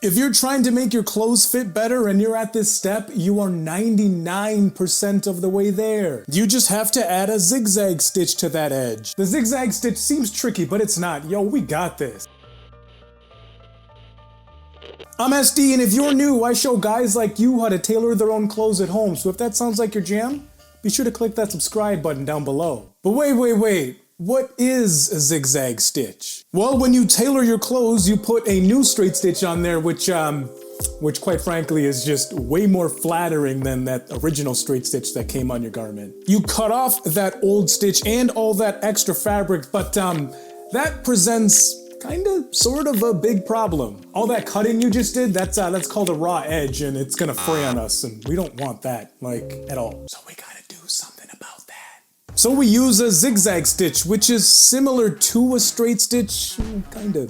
If you're trying to make your clothes fit better and you're at this step, you are 99% of the way there. You just have to add a zigzag stitch to that edge. The zigzag stitch seems tricky, but it's not. Yo, we got this. I'm SD, and if you're new, I show guys like you how to tailor their own clothes at home. So if that sounds like your jam, be sure to click that subscribe button down below. But wait. What is a zigzag stitch? Well, when you tailor your clothes, you put a new straight stitch on there, which quite frankly is just way more flattering than that original straight stitch that came on your garment. You cut off that old stitch and all that extra fabric, but that presents sort of a big problem. All that cutting you just did, that's called a raw edge, and it's gonna fray on us, and we don't want that, at all. So we gotta do something about that. So we use a zigzag stitch, which is similar to a straight stitch,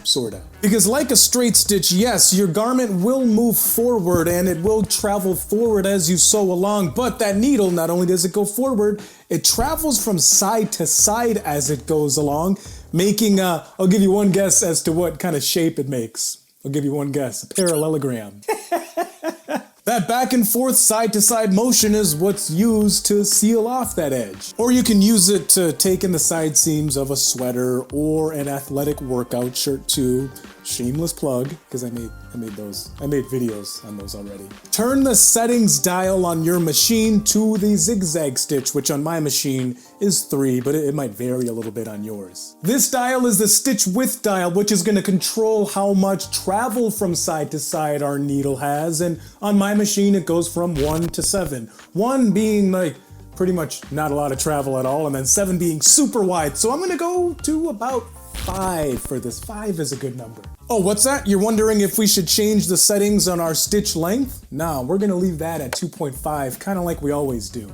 sorta. Because like a straight stitch, yes, your garment will move forward and it will travel forward as you sew along, but that needle, not only does it go forward, it travels from side to side as it goes along, making, I'll give you one guess as to what kind of shape it makes. I'll give you one guess, a parallelogram. That back and forth, side to side motion is what's used to seal off that edge. Or you can use it to take in the side seams of a sweater or an athletic workout shirt too. Shameless plug, because I made videos on those already. Turn the settings dial on your machine to the zigzag stitch, which on my machine is 3, but it might vary a little bit on yours. This dial is the stitch width dial, which is going to control how much travel from side to side our needle has, and on my machine it goes from 1 to 7. 1 being pretty much not a lot of travel at all, and then 7 being super wide. So I'm going to go to about 5 for this. 5 is a good number. Oh, what's that? You're wondering if we should change the settings on our stitch length? No, we're gonna leave that at 2.5, kind of like we always do.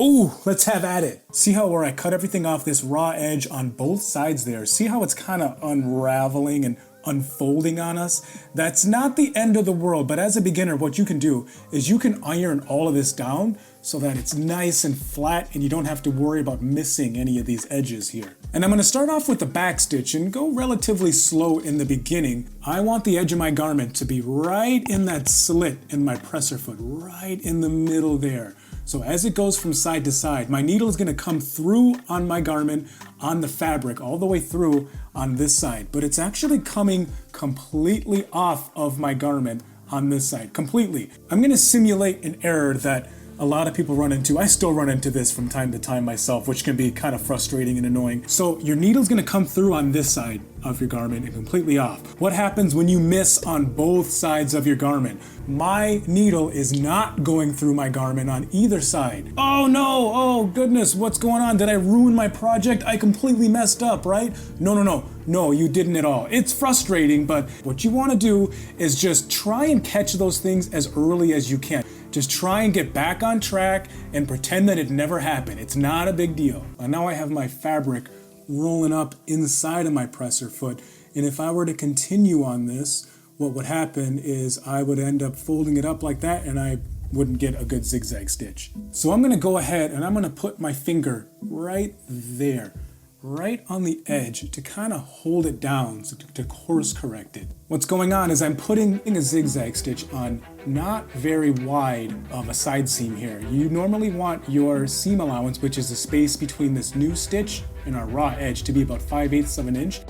Ooh, let's have at it. See how where I cut everything off this raw edge on both sides there? See how it's kind of unraveling and unfolding on us? That's not the end of the world, but as a beginner, what you can do is you can iron all of this down so that it's nice and flat and you don't have to worry about missing any of these edges here. And I'm going to start off with the back stitch and go relatively slow in the beginning. I want the edge of my garment to be right in that slit in my presser foot, right in the middle there. So as it goes from side to side, my needle is going to come through on my garment, on the fabric, all the way through on this side. But it's actually coming completely off of my garment on this side, completely. I'm going to simulate an error that a lot of people run into. I still run into this from time to time myself, which can be kind of frustrating and annoying. So your needle's going to come through on this side of your garment and completely off. What happens when you miss on both sides of your garment? My needle is not going through my garment on either side. Oh no, oh goodness, what's going on? Did I ruin my project? I completely messed up, right? No, you didn't at all. It's frustrating, but what you want to do is just try and catch those things as early as you can. Just try and get back on track and pretend that it never happened. It's not a big deal. And now I have my fabric rolling up inside of my presser foot. And if I were to continue on this, what would happen is I would end up folding it up like that and I wouldn't get a good zigzag stitch. So I'm gonna go ahead and I'm gonna put my finger right there, right on the edge to kind of hold it down, so to course correct it. What's going on is I'm putting a zigzag stitch on not very wide of a side seam here. You normally want your seam allowance, which is the space between this new stitch and our raw edge, to be about 5/8 of an inch.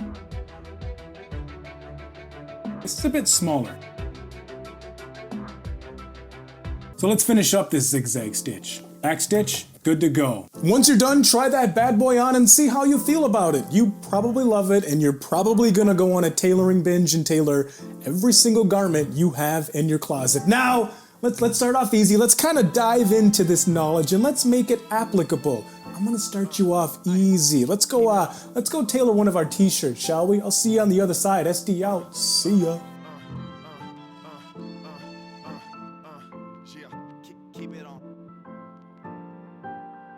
This is a bit smaller. So let's finish up this zigzag stitch. Back stitch, good to go. Once you're done, try that bad boy on and see how you feel about it. You probably love it, and you're probably gonna go on a tailoring binge and tailor every single garment you have in your closet. Now, let's start off easy. Let's kind of dive into this knowledge and let's make it applicable. I'm gonna start you off easy. Let's go tailor one of our t-shirts, shall we? I'll see you on the other side. SD out. See ya.